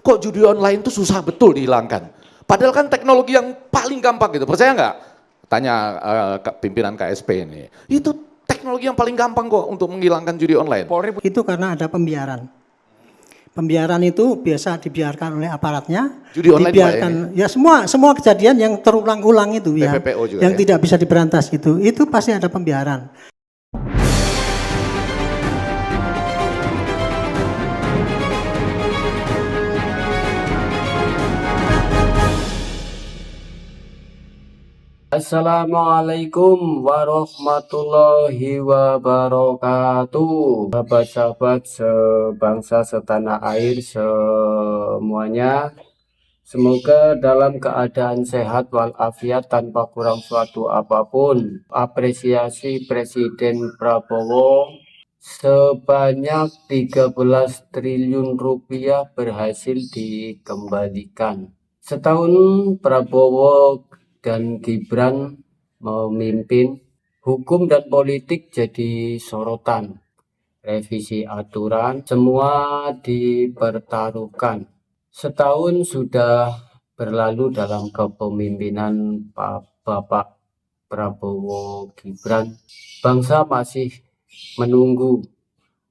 kok judi online itu susah betul dihilangkan. Padahal kan teknologi yang paling gampang gitu, percaya nggak? Tanya pimpinan KSP ini. Itu teknologi yang paling gampang kok untuk menghilangkan judi online. Itu karena ada pembiaran. Pembiaran itu biasa dibiarkan oleh aparatnya. Judi online dibiarkan, ya semua kejadian yang terulang-ulang itu TPPO juga yang tidak bisa diberantas itu pasti ada pembiaran. Assalamualaikum warahmatullahi wabarakatuh. Sahabat-sahabat sebangsa setanah air semuanya, semoga dalam keadaan sehat walafiat tanpa kurang suatu apapun. Apresiasi Presiden Prabowo sebanyak 13 triliun rupiah berhasil dikembalikan. Setahun Prabowo dan Gibran memimpin, hukum dan politik jadi sorotan. Revisi aturan semua dipertaruhkan. Setahun sudah berlalu dalam kepemimpinan Bapak Prabowo Gibran. Bangsa masih menunggu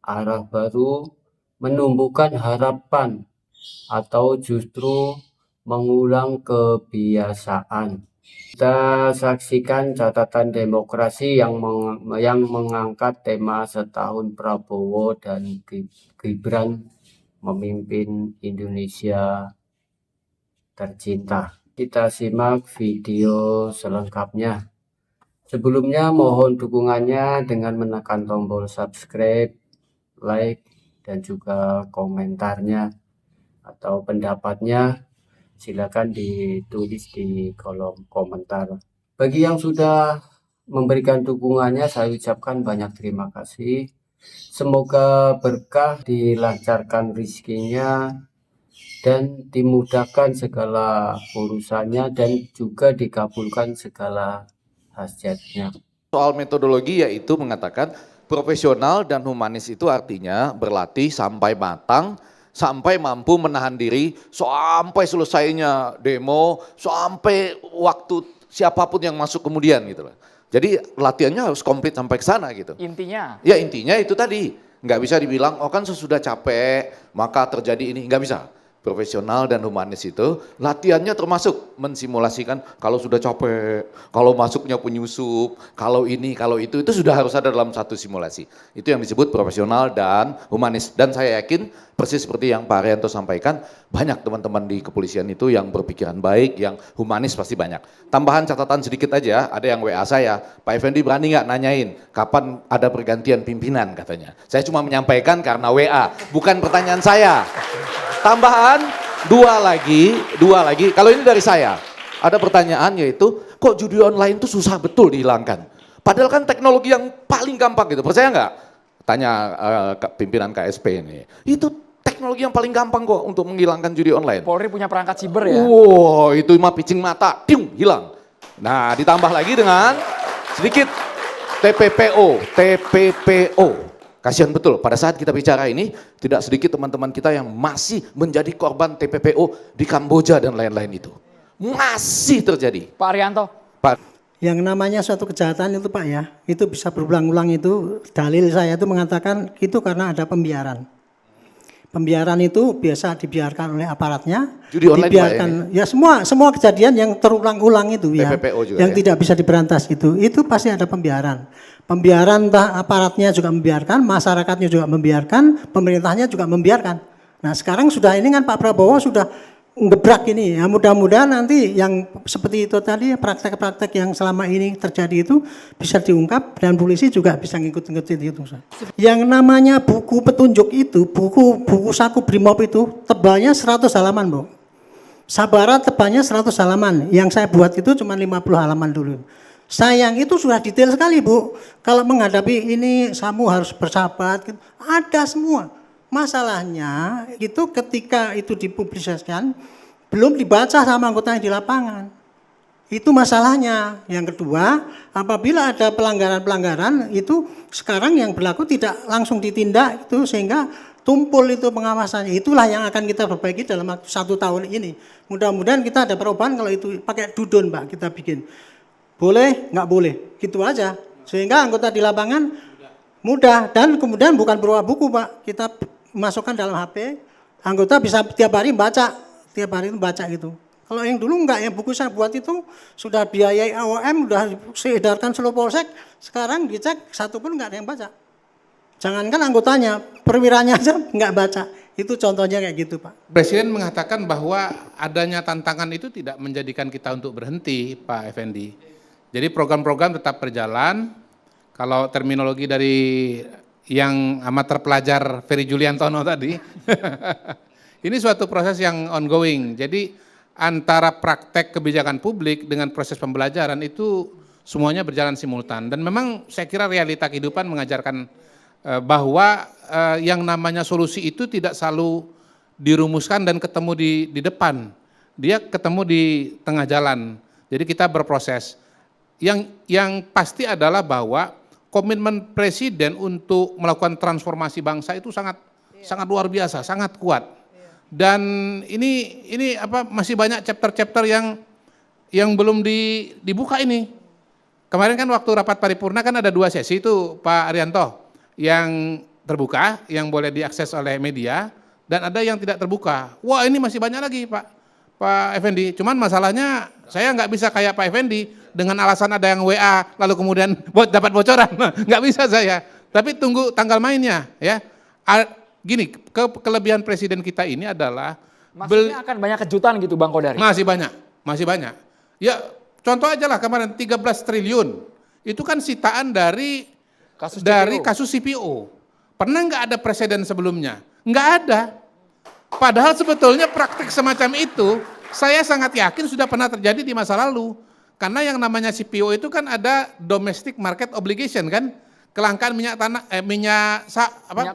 arah baru, menumbuhkan harapan, atau justru mengulang kebiasaan. Kita saksikan catatan demokrasi yang mengangkat tema setahun Prabowo dan Gibran memimpin Indonesia tercinta. Kita simak video selengkapnya. Sebelumnya mohon dukungannya dengan menekan tombol subscribe, like, dan juga komentarnya atau pendapatnya. Silakan ditulis di kolom komentar. Bagi yang sudah memberikan dukungannya, saya ucapkan banyak terima kasih. Semoga berkah, dilancarkan rezekinya, dan dimudahkan segala urusannya, dan juga dikabulkan segala hajatnya. Soal metodologi yaitu mengatakan profesional dan humanis itu artinya berlatih sampai matang, sampai mampu menahan diri, sampai selesainya demo, sampai waktu siapapun yang masuk kemudian gitu loh. Jadi latihannya harus komplit sampai ke sana gitu. Intinya? Ya intinya itu tadi, nggak bisa dibilang oh kan sesudah capek maka terjadi ini, nggak bisa. Profesional dan humanis itu latihannya termasuk mensimulasikan kalau sudah capek, kalau masuknya penyusup, kalau ini, kalau itu sudah harus ada dalam satu simulasi. Itu yang disebut profesional dan humanis. Dan saya yakin persis seperti yang Pak Arianto sampaikan, banyak teman-teman di kepolisian itu yang berpikiran baik, yang humanis pasti banyak. Tambahan catatan sedikit aja, ada yang WA saya, Pak Effendi berani nggak nanyain kapan ada pergantian pimpinan katanya. Saya cuma menyampaikan karena WA, bukan pertanyaan saya. Tambahan dua lagi, kalau ini dari saya, ada pertanyaan yaitu kok judi online itu susah betul dihilangkan. Padahal kan teknologi yang paling gampang gitu, percaya nggak? Tanya pimpinan KSP ini. Itu teknologi yang paling gampang kok untuk menghilangkan judi online. Polri punya perangkat siber ya? Wow, itu mah pitching mata, tiung, hilang. Nah ditambah lagi dengan sedikit TPPO. Kasihan betul, pada saat kita bicara ini, tidak sedikit teman-teman kita yang masih menjadi korban TPPO di Kamboja dan lain-lain itu. Masih terjadi. Pak Arianto. Pak. Yang namanya suatu kejahatan itu Pak ya, itu bisa berulang-ulang itu, dalil saya itu mengatakan itu karena ada pembiaran. Pembiaran itu biasa dibiarkan oleh aparatnya. Judi online dibiarkan, Pak ya? Ya semua kejadian yang terulang-ulang itu TPPO juga yang ya? tidak bisa diberantas itu pasti ada pembiaran. Pembiaran entah aparatnya juga membiarkan, masyarakatnya juga membiarkan, pemerintahnya juga membiarkan. Nah sekarang sudah ini kan Pak Prabowo sudah ngebrak ini, ya mudah-mudahan nanti yang seperti itu tadi praktek-praktek yang selama ini terjadi itu bisa diungkap dan polisi juga bisa ngikut-ngikutin itu. Yang namanya buku petunjuk itu, buku saku Brimob itu tebalnya 100 halaman Bu. Sabara tebalnya 100 halaman, yang saya buat itu cuma 50 halaman dulu. Sayang itu sudah detail sekali Bu, kalau menghadapi ini kamu harus bersahabat, gitu. Ada semua. Masalahnya itu ketika itu dipublikasikan belum dibaca sama anggota yang di lapangan. Itu masalahnya. Yang kedua, apabila ada pelanggaran-pelanggaran itu sekarang yang berlaku tidak langsung ditindak itu sehingga tumpul itu pengawasannya. Itulah yang akan kita perbaiki dalam waktu 1 tahun ini. Mudah-mudahan kita ada perubahan kalau itu pakai dudun Pak kita bikin. Boleh, nggak boleh, gitu aja. Sehingga anggota di lapangan mudah dan kemudian bukan berupa buku Pak. Kita masukkan dalam HP, anggota bisa tiap hari baca gitu. Kalau yang dulu enggak, yang buku saya buat itu sudah biayai AOM, sudah diedarkan seluruh polsek, sekarang dicek satu pun enggak ada yang baca. Jangankan anggotanya, perwiranya aja enggak baca. Itu contohnya kayak gitu Pak. Presiden mengatakan bahwa adanya tantangan itu tidak menjadikan kita untuk berhenti, Pak Effendi. Jadi program-program tetap berjalan. Kalau terminologi dari yang amat terpelajar Ferry Juliantono tadi, ini suatu proses yang ongoing. Jadi antara praktek kebijakan publik dengan proses pembelajaran itu semuanya berjalan simultan. Dan memang saya kira realita kehidupan mengajarkan bahwa yang namanya solusi itu tidak selalu dirumuskan dan ketemu di depan. Dia ketemu di tengah jalan. Jadi kita berproses. Yang pasti adalah bahwa komitmen Presiden untuk melakukan transformasi bangsa itu sangat luar biasa, sangat kuat. Dan ini masih banyak chapter-chapter yang belum dibuka ini. Kemarin kan waktu rapat paripurna kan ada 2 sesi itu Pak Arianto, yang terbuka, yang boleh diakses oleh media, dan ada yang tidak terbuka. Wah ini masih banyak lagi Pak Effendi. Cuman masalahnya saya nggak bisa kayak Pak Effendi dengan alasan ada yang WA lalu kemudian dapat bocoran, nggak bisa saya. Tapi tunggu tanggal mainnya ya. Gini, kelebihan presiden kita ini adalah maksudnya akan banyak kejutan gitu Bang Kodari. Masih banyak. Ya contoh aja lah kemarin 13 triliun itu kan sitaan dari kasus CPO. Pernah nggak ada presiden sebelumnya? Nggak ada. Padahal sebetulnya praktik semacam itu saya sangat yakin sudah pernah terjadi di masa lalu. Karena yang namanya CPO itu kan ada domestic market obligation kan, kelangkaan minyak tanah, minyak sawit,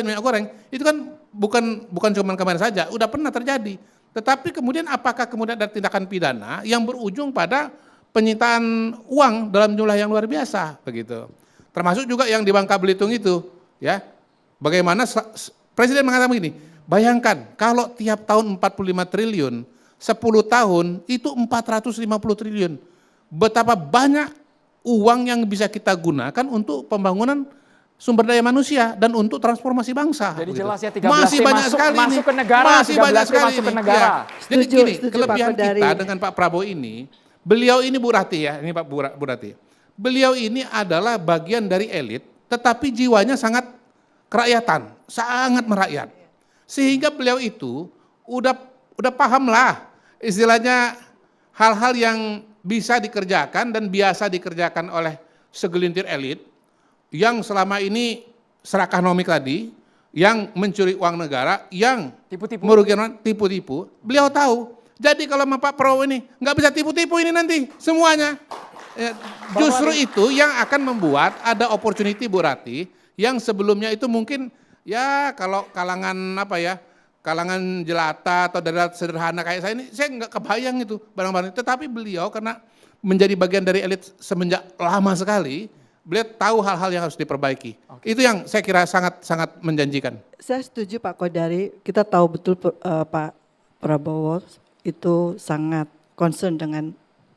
minyak goreng itu kan bukan cuma kemarin saja, udah pernah terjadi. Tetapi kemudian apakah kemudian ada tindakan pidana yang berujung pada penyitaan uang dalam jumlah yang luar biasa begitu. Termasuk juga yang di Bangka Belitung itu, ya. Bagaimana Presiden mengatakan begini, bayangkan kalau tiap tahun 45 triliun, 10 tahun itu 450 triliun. Betapa banyak uang yang bisa kita gunakan untuk pembangunan sumber daya manusia dan untuk transformasi bangsa. Jadi begitu. jelas ya 13 masih banyak sekali masuk ke negara, masih banyak sekali masuk ke ini. negara. Ya. Jadi gini, Setuju, kelebihan Pak kita dengan Pak Prabowo ini, beliau ini Bu Rati ya, ini Pak Bu Rati. Beliau ini adalah bagian dari elit, tetapi jiwanya sangat kerakyatan, sangat merakyat. Sehingga beliau itu udah paham lah istilahnya hal-hal yang bisa dikerjakan dan biasa dikerjakan oleh segelintir elit yang selama ini serakah nomik tadi, yang mencuri uang negara, yang merugikan tipu-tipu, beliau tahu. Jadi kalau sama Pak Prabowo ini nggak bisa tipu-tipu ini nanti semuanya. Ya, justru itu yang akan membuat ada opportunity Bu Rati yang sebelumnya itu mungkin ya kalau kalangan kalangan jelata atau daerah sederhana kayak saya ini, saya nggak kebayang itu barang-barang. Tetapi beliau karena menjadi bagian dari elit semenjak lama sekali, beliau tahu hal-hal yang harus diperbaiki. Itu yang saya kira sangat menjanjikan. Saya setuju Pak Kodari, kita tahu betul Pak Prabowo itu sangat concern dengan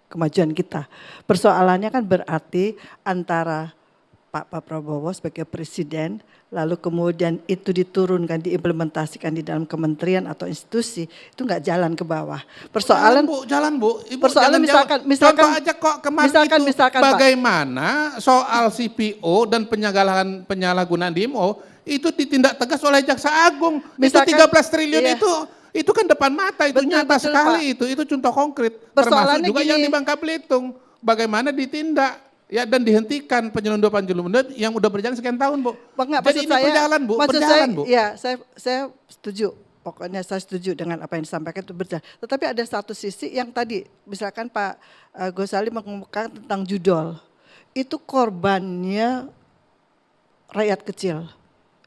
kemajuan kita. Persoalannya kan berarti antara Pak Prabowo sebagai presiden, lalu kemudian itu diturunkan, diimplementasikan di dalam kementerian atau institusi, itu nggak jalan ke bawah. Persoalan jalan Bu. Ibu persoalan misalkan contoh aja kok kemarin misalkan, bagaimana soal CPO dan penyalahgunaan DMO itu ditindak tegas oleh Jaksa Agung. Misalkan, itu 13 triliun iya. itu kan depan mata, itu nyata betul, sekali Pak. Itu contoh konkret. Termasuk juga yang di Bangka Belitung, bagaimana ditindak ya dan dihentikan penyelundupan yang udah berjalan sekian tahun, Bu. Jadi ini berjalan, Bu. Berjalan, Bu. Ya, saya setuju. Pokoknya saya setuju dengan apa yang disampaikan itu berjalan. Tetapi ada satu sisi yang tadi, misalkan Pak Ghazali mengemukakan tentang judol. Itu korbannya rakyat kecil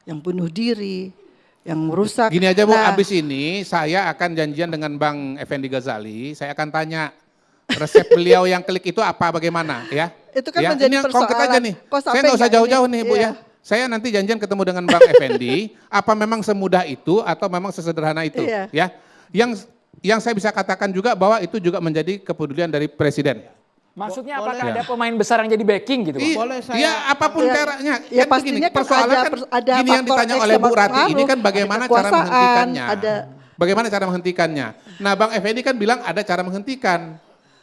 yang bunuh diri, yang merusak. Gini aja Bu, abis ini saya akan janjian dengan Bang Effendi Ghazali, saya akan tanya resep beliau yang klik itu apa bagaimana ya. Itu kan ya, menjadi ini persoalan. konkret aja nih. Kok Saya nggak usah jauh-jauh nih Bu iya. ya. saya nanti janjian ketemu dengan Bang Effendi, apa memang semudah itu atau memang sesederhana itu, Iya. ya. Yang saya bisa katakan juga bahwa itu juga menjadi kepedulian dari Presiden. Maksudnya apakah ada pemain besar yang jadi backing gitu, Bang? Boleh saya? Ya apapun Ya, caranya. ya Kan begini, pastinya kan persoalan ada- kan ada gini yang faktor ditanya X oleh yang Bu Rati ini berpengaruh, kan bagaimana ada cara kekuasaan, menghentikannya. ada- Bagaimana cara menghentikannya. Nah Bang Effendi kan bilang ada cara menghentikan.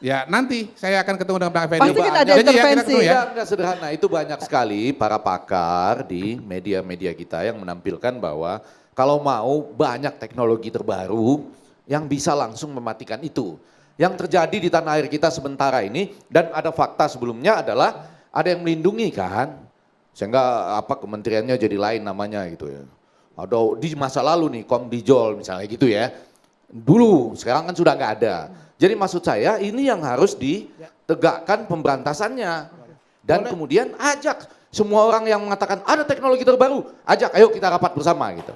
Ya nanti saya akan ketemu dengan Bang Effendi. Pasti kan ada Janji ya, kita intervensi. ketemu ya. Enggak sederhana, itu banyak sekali para pakar di media-media kita yang menampilkan bahwa kalau mau banyak teknologi terbaru yang bisa langsung mematikan itu. Yang terjadi di tanah air kita sementara ini dan ada fakta sebelumnya adalah ada yang melindungi kan, sehingga apa kementeriannya jadi lain namanya gitu ya. Ada di masa lalu nih Komdijol misalnya gitu ya. Dulu, sekarang kan sudah nggak ada. Jadi maksud saya ini yang harus ditegakkan pemberantasannya. Dan kemudian ajak semua orang yang mengatakan ada teknologi terbaru, ajak ayo kita rapat bersama gitu.